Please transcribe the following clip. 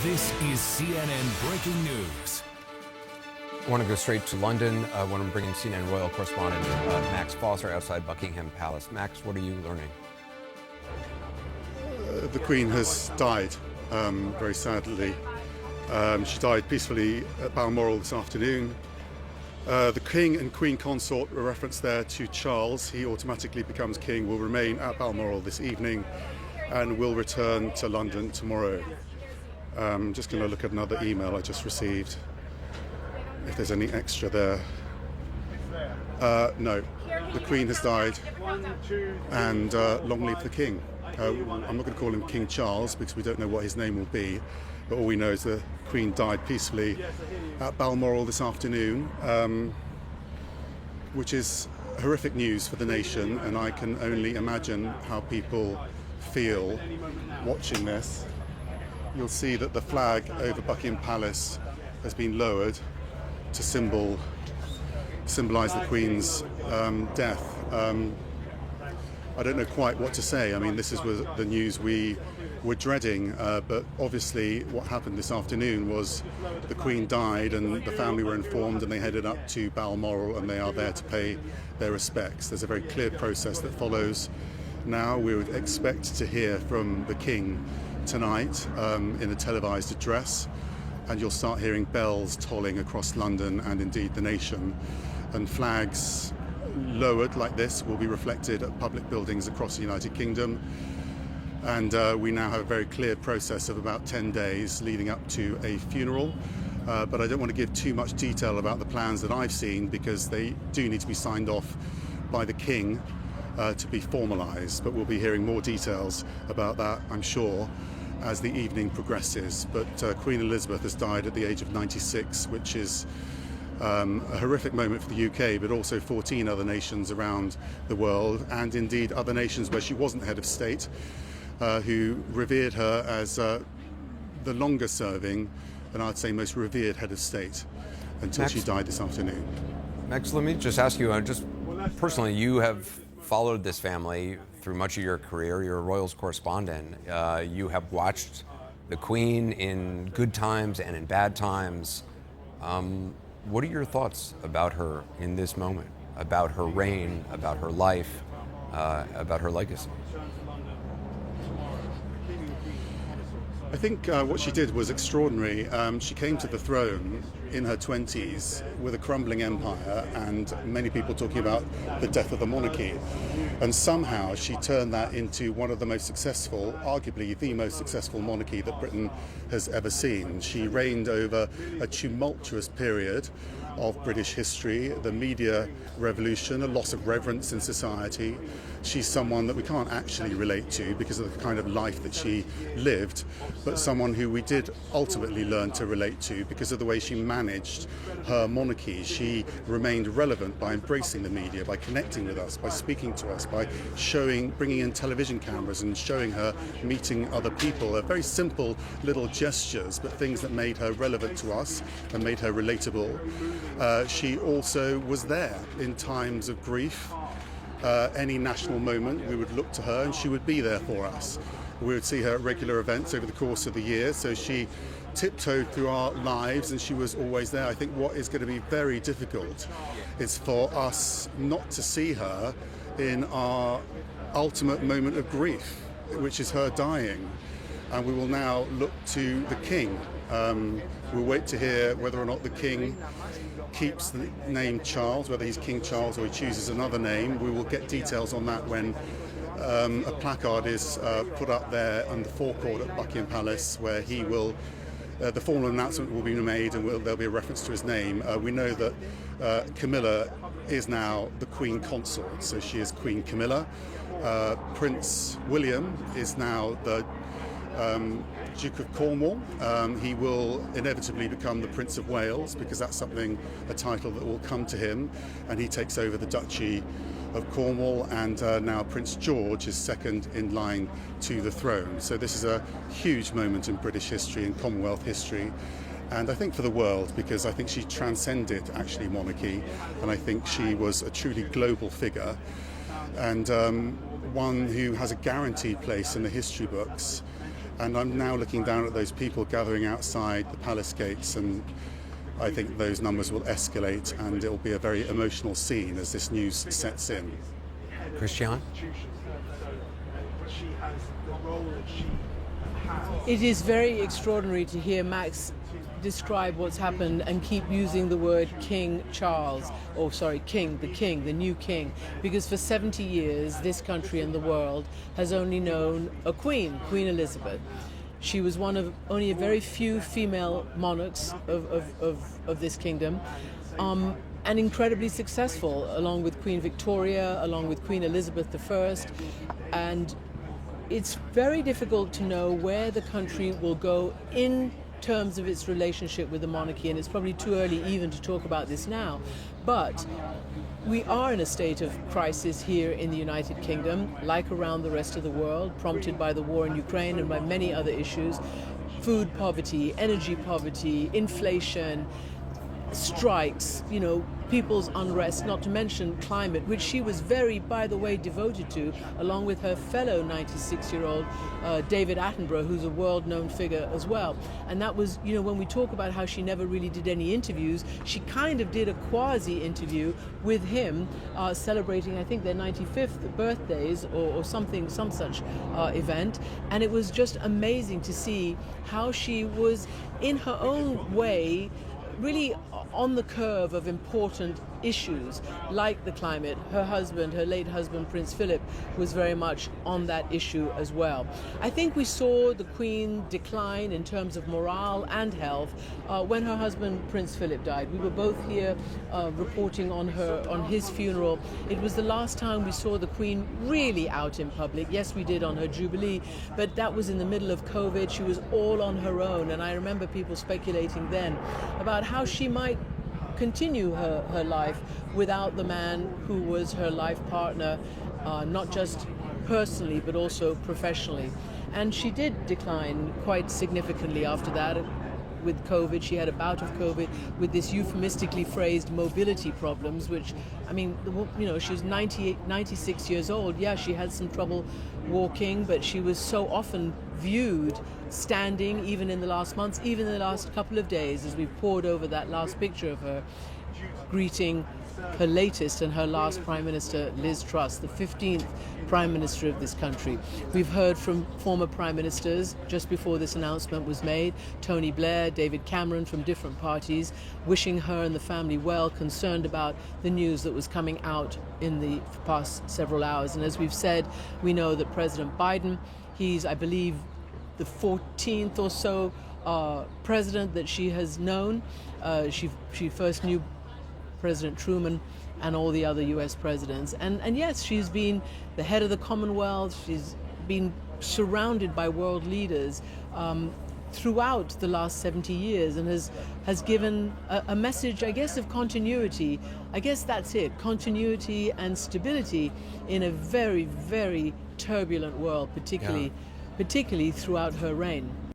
This is CNN Breaking News. I want to go straight to London. I want to bring in CNN Royal correspondent Max Foster outside Buckingham Palace. Max, what are you learning? The Queen has died, very sadly. She died peacefully at Balmoral this afternoon. The King and Queen Consort were referenced there to Charles. He automatically becomes King, will remain at Balmoral this evening and will return to London tomorrow. I'm just going to look at another email I just received, if there's any extra there. No, the Queen has died, and long live the King. I'm not going to call him King Charles because we don't know what his name will be, but all we know is the Queen died peacefully at Balmoral this afternoon, which is horrific news for the nation, and I can only imagine how people feel watching this. You'll see that the flag over Buckingham Palace has been lowered to symbolise the Queen's death. I don't know quite what to say. I mean, this was the news we were dreading, but obviously what happened this afternoon was the Queen died and the family were informed and they headed up to Balmoral and they are there to pay their respects. There's a very clear process that follows. Now we would expect to hear from the King tonight in a televised address, and you'll start hearing bells tolling across London and indeed the nation, and flags lowered like this will be reflected at public buildings across the United Kingdom. And we now have a very clear process of about 10 days leading up to a funeral, but I don't want to give too much detail about the plans that I've seen because they do need to be signed off by the King to be formalised, but we'll be hearing more details about that, I'm sure, as the evening progresses. But Queen Elizabeth has died at the age of 96, which is a horrific moment for the UK, but also 14 other nations around the world, and indeed other nations where she wasn't head of state, who revered her as the longest serving, and I'd say most revered head of state until she died this afternoon. Max, let me just ask you, just personally, you have followed this family through much of your career. You're a Royals correspondent. You have watched the Queen in good times and in bad times. What are your thoughts about her in this moment, about her reign, about her life, about her legacy? I think what she did was extraordinary. She came to the throne in her 20s with a crumbling empire and many people talking about the death of the monarchy. And somehow she turned that into one of the most successful, arguably the most successful monarchy that Britain has ever seen. She reigned over a tumultuous period of British history, the media revolution, a loss of reverence in society. She's someone that we can't actually relate to because of the kind of life that she lived, but someone who we did ultimately learn to relate to because of the way she managed her monarchy. She remained relevant by embracing the media, by connecting with us, by speaking to us, by bringing in television cameras and showing her meeting other people. Very simple little gestures, but things that made her relevant to us and made her relatable. She also was there in times of grief. Any national moment, we would look to her and she would be there for us. We would see her at regular events over the course of the year, so she tiptoed through our lives and she was always there. I think what is going to be very difficult is for us not to see her in our ultimate moment of grief, which is her dying. And we will now look to the King. We'll wait to hear whether or not the King keeps the name Charles, whether he's King Charles or he chooses another name. We will get details on that when a placard is put up there on the forecourt at Buckingham Palace, where he will, the formal announcement will be made and there'll be a reference to his name. We know that Camilla is now the Queen Consort, so she is Queen Camilla. Prince William is now the Duke of Cornwall. He will inevitably become the Prince of Wales because that's a title that will come to him, and he takes over the Duchy of Cornwall, and now Prince George is second in line to the throne. So this is a huge moment in British history and Commonwealth history, and I think for the world, because I think she transcended actually monarchy, and I think she was a truly global figure, and one who has a guaranteed place in the history books. And I'm now looking down at those people gathering outside the palace gates, and I think those numbers will escalate, and it will be a very emotional scene as this news sets in. Christian? It is very extraordinary to hear Max describe what's happened and keep using the word King Charles, King, the new king, because for 70 years this country and the world has only known a queen, Queen Elizabeth. She was one of only a very few female monarchs of this kingdom, and incredibly successful, along with Queen Victoria, along with Queen Elizabeth I, and it's very difficult to know where the country will go in terms of its relationship with the monarchy, and it's probably too early even to talk about this now. But we are in a state of crisis here in the United Kingdom, like around the rest of the world, prompted by the war in Ukraine and by many other issues. Food poverty, energy poverty, inflation, strikes, people's unrest, not to mention climate, which she was very, by the way, devoted to, along with her fellow 96-year-old David Attenborough, who's a world-known figure as well. And that was, when we talk about how she never really did any interviews, she kind of did a quasi-interview with him, celebrating, I think, their 95th birthdays or something, some such event. And it was just amazing to see how she was, in her own way, really on the curve of important issues like the climate. Her late husband, Prince Philip, was very much on that issue as well. I think we saw the Queen decline in terms of morale and health when her husband, Prince Philip, died. We were both here reporting on his funeral. It was the last time we saw the Queen really out in public. Yes, we did on her Jubilee, but that was in the middle of COVID. She was all on her own, and I remember people speculating then about how she might continue her life without the man who was her life partner, not just personally but also professionally. And she did decline quite significantly after that with COVID. She had a bout of COVID with this euphemistically phrased mobility problems, which, she was 96 years old. Yeah, she had some trouble walking, but she was so often viewed standing, even in the last months, even in the last couple of days, as we pored over that last picture of her greeting her latest and her last Prime Minister, Liz Truss, the 15th Prime Minister of this country. We've heard from former Prime Ministers just before this announcement was made, Tony Blair, David Cameron, from different parties, wishing her and the family well, concerned about the news that was coming out in the past several hours. And as we've said, we know that President Biden, he's, I believe, the 14th or so president that she has known. She first knew President Truman and all the other US presidents. And yes, she's been the head of the Commonwealth. She's been surrounded by world leaders throughout the last 70 years and has given a message, I guess, of continuity. I guess that's it, continuity and stability in a very, very turbulent world, particularly throughout her reign.